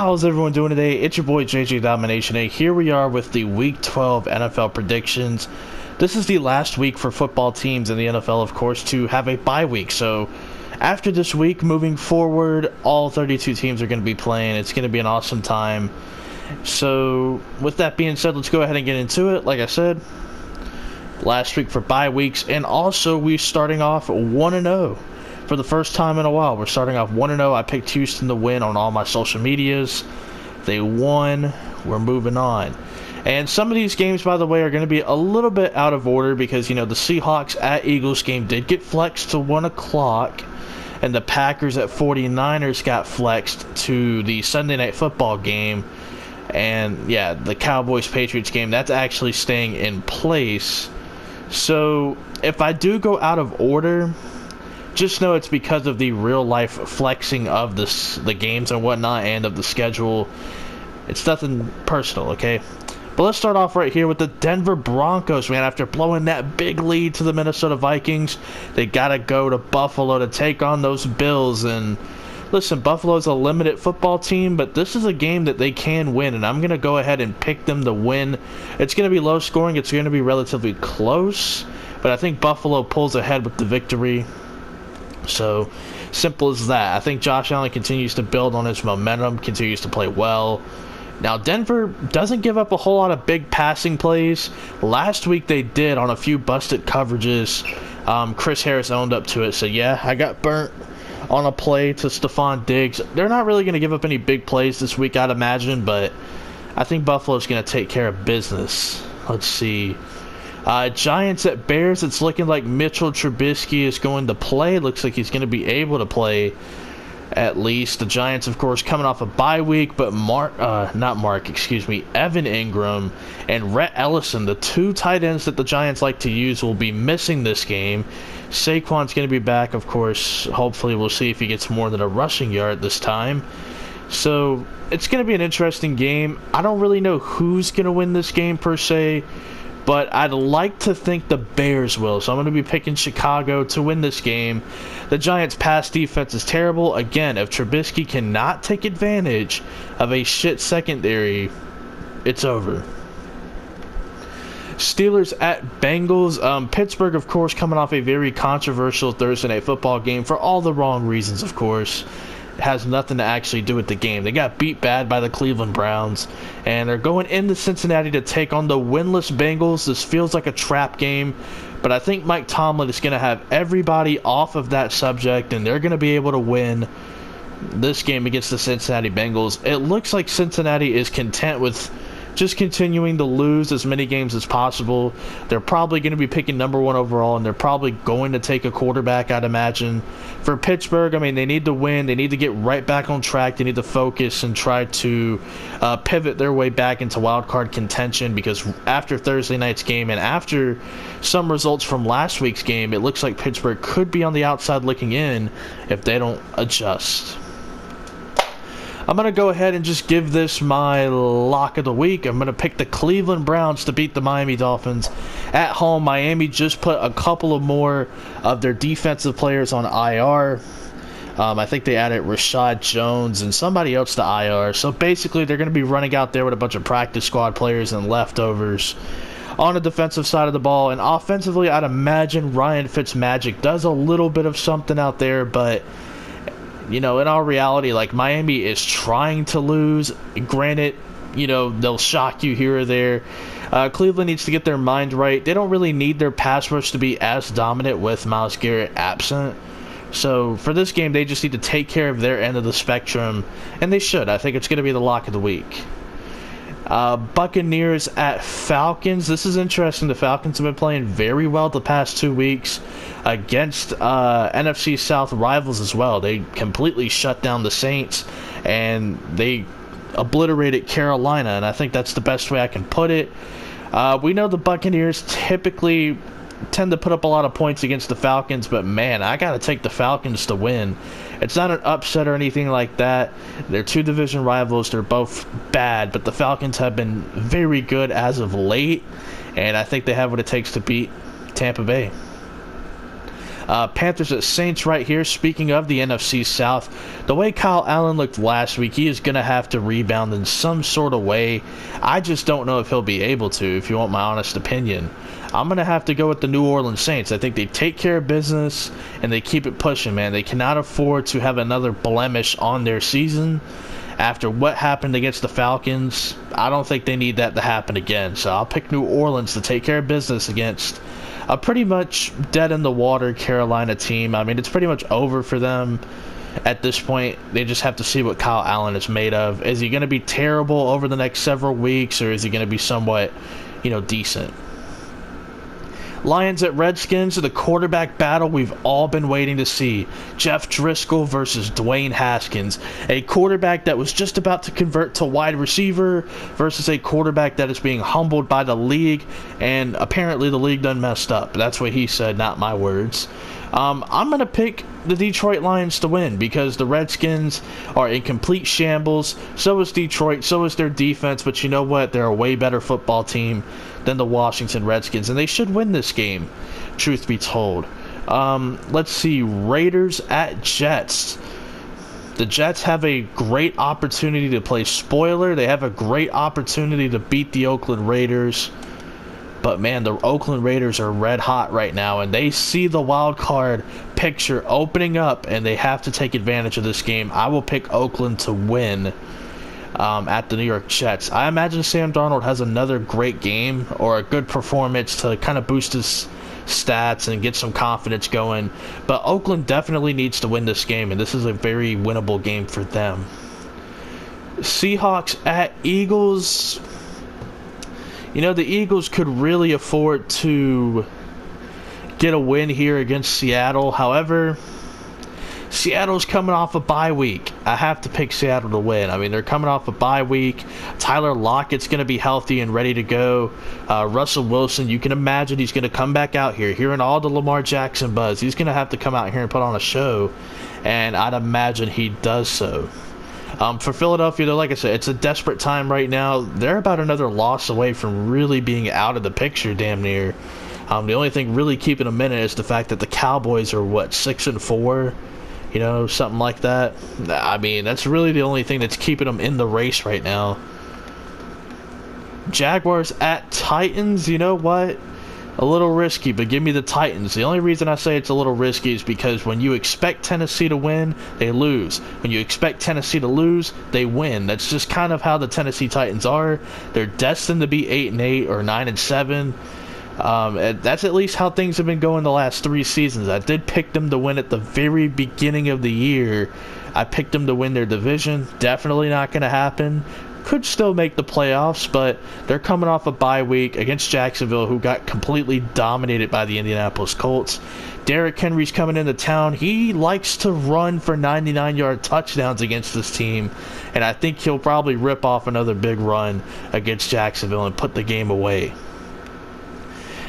How's everyone doing today? It's your boy JJ Domination A. Here we are with the Week 12 NFL predictions. This is the last week for football teams in the NFL, of course, to have a bye week. So after this week, moving forward, all 32 teams are going to be playing. It's going to be an awesome time. So with that being said, let's go ahead and get into it. Like I said, last week for bye weeks, and also we're starting off 1-0. For the first time in a while, we're starting off 1-0. I picked Houston to win on all my social medias. They won. We're moving on. And some of these games, by the way, are going to be a little bit out of order because, you know, the Seahawks at Eagles game did get flexed to 1 o'clock. And the Packers at 49ers got flexed to the Sunday Night Football game. And, yeah, the Cowboys-Patriots game, that's actually staying in place. So, if I do go out of order, just know it's because of the real-life flexing of the games and whatnot and of the schedule. It's nothing personal, okay? But let's start off right here with the Denver Broncos, man. After blowing that big lead to the Minnesota Vikings, they got to go to Buffalo to take on those Bills. And listen, Buffalo's a limited football team, but this is a game that they can win, and I'm going to go ahead and pick them to win. It's going to be low scoring. It's going to be relatively close, but I think Buffalo pulls ahead with the victory. So, simple as that. I think Josh Allen continues to build on his momentum, continues to play well. Now, Denver doesn't give up a whole lot of big passing plays. Last week they did on a few busted coverages. Chris Harris owned up to it. So, yeah, I got burnt on a play to Stephon Diggs. They're not really going to give up any big plays this week, I'd imagine, but I think Buffalo's going to take care of business. Let's see. Giants at Bears, it's looking like Mitchell Trubisky is going to play. Looks like he's going to be able to play at least. The Giants, of course, coming off a bye week, but Evan Ingram and Rhett Ellison, the two tight ends that the Giants like to use, will be missing this game. Saquon's going to be back, of course. Hopefully we'll see if he gets more than a rushing yard this time. So it's going to be an interesting game. I don't really know who's going to win this game per se, but I'd like to think the Bears will. So I'm going to be picking Chicago to win this game. The Giants' pass defense is terrible. Again, if Trubisky cannot take advantage of a shit secondary, it's over. Steelers at Bengals. Pittsburgh, of course, coming off a very controversial Thursday Night Football game for all the wrong reasons, of course. It has nothing to actually do with the game. They got beat bad by the Cleveland Browns, and they're going into Cincinnati to take on the winless Bengals. This feels like a trap game, but I think Mike Tomlin is going to have everybody off of that subject, and they're going to be able to win this game against the Cincinnati Bengals. It looks like Cincinnati is content with just continuing to lose as many games as possible. They're probably going to be picking number 1 overall, and they're probably going to take a quarterback, I'd imagine. For Pittsburgh, I mean, they need to win. They need to get right back on track. They need to focus and try to pivot their way back into wild card contention, because after Thursday night's game and after some results from last week's game, it looks like Pittsburgh could be on the outside looking in if they don't adjust. I'm going to go ahead and just give this my lock of the week. I'm going to pick the Cleveland Browns to beat the Miami Dolphins at home. Miami just put a couple of more of their defensive players on IR. I think they added Rashad Jones and somebody else to IR. So basically, they're going to be running out there with a bunch of practice squad players and leftovers on the defensive side of the ball. And offensively, I'd imagine Ryan Fitzmagic does a little bit of something out there, but you know, in all reality, like, Miami is trying to lose. Granted, you know, they'll shock you here or there. Cleveland needs to get their mind right. They don't really need their pass rush to be as dominant with Myles Garrett absent. So for this game, they just need to take care of their end of the spectrum, and they should. I think it's going to be the lock of the week. Buccaneers at Falcons. This is interesting. The Falcons have been playing very well the past 2 weeks against NFC South rivals as well. They completely shut down the Saints, and they obliterated Carolina, and I think that's the best way I can put it. We know the Buccaneers typically tend to put up a lot of points against the Falcons, but man, I gotta take the Falcons to win. It's not an upset or anything like that. They're two division rivals. They're both bad, but the Falcons have been very good as of late, and I think they have what it takes to beat Tampa Bay. Panthers at Saints right here. Speaking of the NFC South, the way Kyle Allen looked last week, he is going to have to rebound in some sort of way. I just don't know if he'll be able to, if you want my honest opinion. I'm going to have to go with the New Orleans Saints. I think they take care of business and they keep it pushing, man. They cannot afford to have another blemish on their season. After what happened against the Falcons, I don't think they need that to happen again. So I'll pick New Orleans to take care of business against a pretty much dead-in-the-water Carolina team. I mean, it's pretty much over for them at this point. They just have to see what Kyle Allen is made of. Is he going to be terrible over the next several weeks, or is he going to be somewhat, decent? Lions at Redskins, the quarterback battle we've all been waiting to see. Jeff Driscoll versus Dwayne Haskins. A quarterback that was just about to convert to wide receiver versus a quarterback that is being humbled by the league, and apparently the league done messed up. That's what he said, not my words. I'm going to pick the Detroit Lions to win because the Redskins are in complete shambles. So is Detroit. So is their defense. But you know what? They're a way better football team than the Washington Redskins. And they should win this game, truth be told. Let's see. Raiders at Jets. The Jets have a great opportunity to play spoiler. They have a great opportunity to beat the Oakland Raiders. But, man, the Oakland Raiders are red hot right now, and they see the wild card picture opening up, and they have to take advantage of this game. I will pick Oakland to win at the New York Jets. I imagine Sam Darnold has another great game or a good performance to kind of boost his stats and get some confidence going. But Oakland definitely needs to win this game, and this is a very winnable game for them. Seahawks at Eagles. The Eagles could really afford to get a win here against Seattle. However, Seattle's coming off a bye week. I have to pick Seattle to win. I mean, they're coming off a bye week. Tyler Lockett's going to be healthy and ready to go. Russell Wilson, you can imagine he's going to come back out here, hearing all the Lamar Jackson buzz. He's going to have to come out here and put on a show, and I'd imagine he does so. For Philadelphia, though, like I said, it's a desperate time right now. They're about another loss away from really being out of the picture, damn near. The only thing really keeping them in it is the fact that the Cowboys are, 6-4? Something like that. I mean, that's really the only thing that's keeping them in the race right now. Jaguars at Titans, you know what? A little risky, but give me the Titans. The only reason I say it's a little risky is because when you expect Tennessee to win, they lose. When you expect Tennessee to lose, they win. That's just kind of how the Tennessee Titans are. They're destined to be 8-8 or 9-7. That's at least how things have been going the last 3 seasons. I did pick them to win at the very beginning of the year. I picked them to win their division. Definitely not going to happen. Could still make the playoffs, but they're coming off a bye week against Jacksonville, who got completely dominated by the Indianapolis Colts. Derrick Henry's coming into town. He likes to run for 99-yard touchdowns against this team, and I think he'll probably rip off another big run against Jacksonville and put the game away.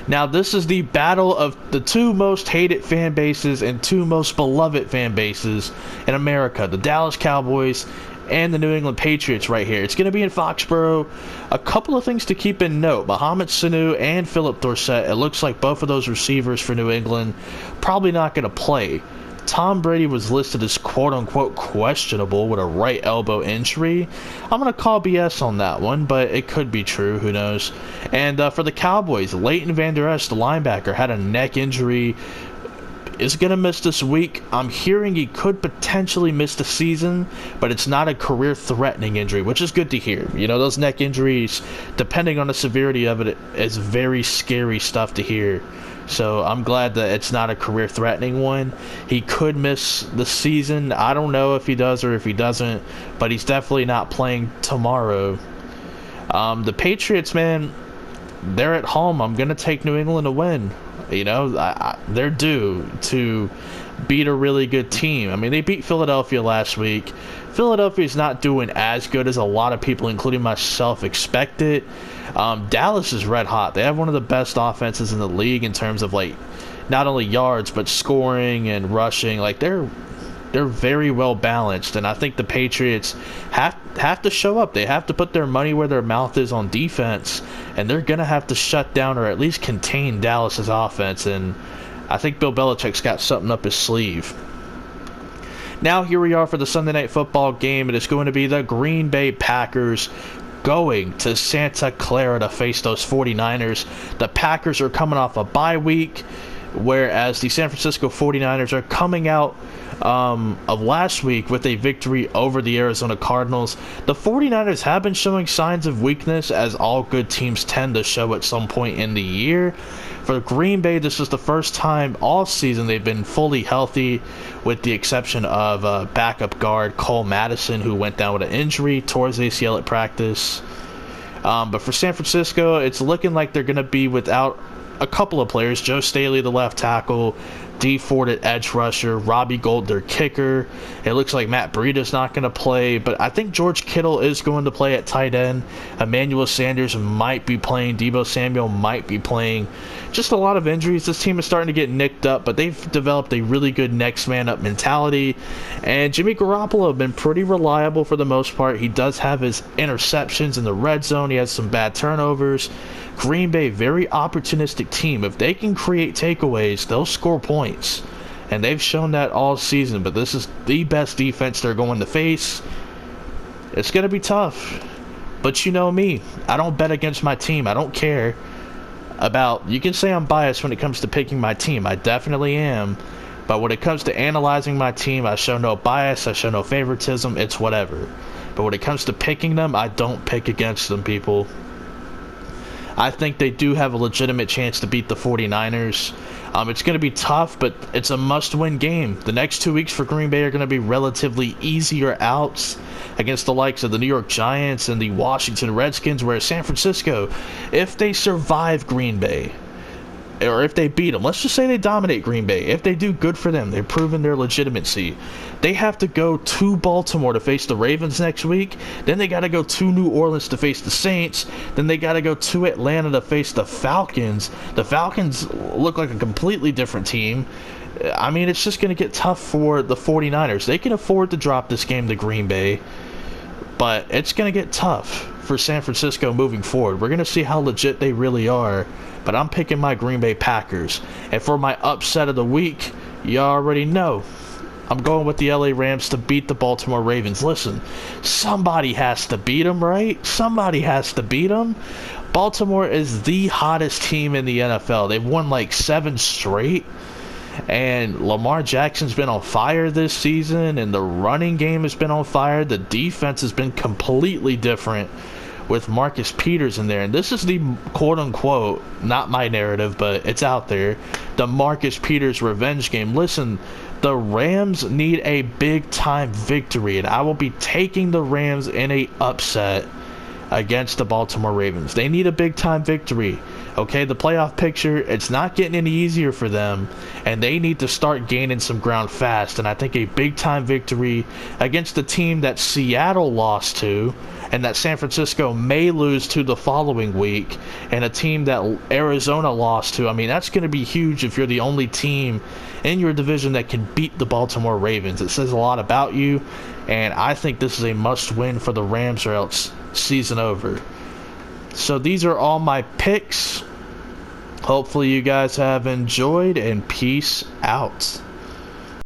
Now, this is the battle of the 2 most hated fan bases and 2 most beloved fan bases in America, the Dallas Cowboys and the New England Patriots right here. It's going to be in Foxborough. A couple of things to keep in note. Mohamed Sanu and Philip Dorsett, it looks like both of those receivers for New England probably not going to play. Tom Brady was listed as quote-unquote questionable with a right elbow injury. I'm going to call BS on that one, but it could be true. Who knows? And for the Cowboys, Leighton Vander Esch, the linebacker, had a neck injury. Is going to miss this week. I'm hearing he could potentially miss the season, but it's not a career-threatening injury, which is good to hear. Those neck injuries, depending on the severity of it, is very scary stuff to hear. So I'm glad that it's not a career-threatening one. He could miss the season. I don't know if he does or if he doesn't, but he's definitely not playing tomorrow. The Patriots, man, they're at home. I'm going to take New England to win. They're due to beat a really good team. I mean, they beat Philadelphia last week. Philadelphia's not doing as good as a lot of people, including myself, expected. Dallas is red hot. They have one of the best offenses in the league in terms of, not only yards, but scoring and rushing. They're very well balanced, and I think the Patriots have to show up. They have to put their money where their mouth is on defense, and they're going to have to shut down or at least contain Dallas's offense, and I think Bill Belichick's got something up his sleeve. Now here we are for the Sunday Night Football game. It is going to be the Green Bay Packers going to Santa Clara to face those 49ers. The Packers are coming off a bye week, whereas the San Francisco 49ers are coming out of last week with a victory over the Arizona Cardinals. The 49ers have been showing signs of weakness, as all good teams tend to show at some point in the year. For Green Bay, this is the first time all season they've been fully healthy, with the exception of backup guard Cole Madison, who went down with an injury towards ACL at practice. But for San Francisco, it's looking like they're going to be without a couple of players. Joe Staley, the left tackle, D Ford at edge rusher, Robbie Gould, their kicker. It looks like Matt Breida's not going to play, but I think George Kittle is going to play at tight end. Emmanuel Sanders might be playing. Deebo Samuel might be playing. Just a lot of injuries. This team is starting to get nicked up, but they've developed a really good next man up mentality. And Jimmy Garoppolo has been pretty reliable for the most part. He does have his interceptions in the red zone. He has some bad turnovers. Green Bay, very opportunistic team. If they can create takeaways, they'll score points. And they've shown that all season, but this is the best defense they're going to face. It's going to be tough. But you know me, I don't bet against my team. I don't care about, you can say I'm biased when it comes to picking my team. I definitely am. But when it comes to analyzing my team, I show no bias. I show no favoritism. It's whatever. But when it comes to picking them, I don't pick against them, people. I think they do have a legitimate chance to beat the 49ers. It's going to be tough, but it's a must-win game. The next 2 weeks for Green Bay are going to be relatively easier outs against the likes of the New York Giants and the Washington Redskins, whereas San Francisco, if they survive Green Bay, or if they beat them, let's just say they dominate Green Bay. If they do, good for them. They've proven their legitimacy. They have to go to Baltimore to face the Ravens next week. Then they got to go to New Orleans to face the Saints. Then they got to go to Atlanta to face the Falcons. The Falcons look like a completely different team. I mean, it's just going to get tough for the 49ers. They can afford to drop this game to Green Bay, but it's going to get tough for San Francisco moving forward. We're going to see how legit they really are, but I'm picking my Green Bay Packers. And for my upset of the week, you already know, I'm going with the LA Rams to beat the Baltimore Ravens. Listen, somebody has to beat them, right? Somebody has to beat them. Baltimore is the hottest team in the NFL. They've won like 7 straight. And Lamar Jackson's been on fire this season, and the running game has been on fire. The defense has been completely different with Marcus Peters in there. And this is the quote-unquote, not my narrative, but it's out there, the Marcus Peters revenge game. Listen, the Rams need a big-time victory, and I will be taking the Rams in a upset against the Baltimore Ravens. They need a big-time victory. Okay, the playoff picture, it's not getting any easier for them, and they need to start gaining some ground fast. And I think a big-time victory against the team that Seattle lost to and that San Francisco may lose to the following week, and a team that Arizona lost to, I mean, that's going to be huge if you're the only team in your division that can beat the Baltimore Ravens. It says a lot about you, and I think this is a must-win for the Rams, or else season over. So these are all my picks. Hopefully you guys have enjoyed, and peace out.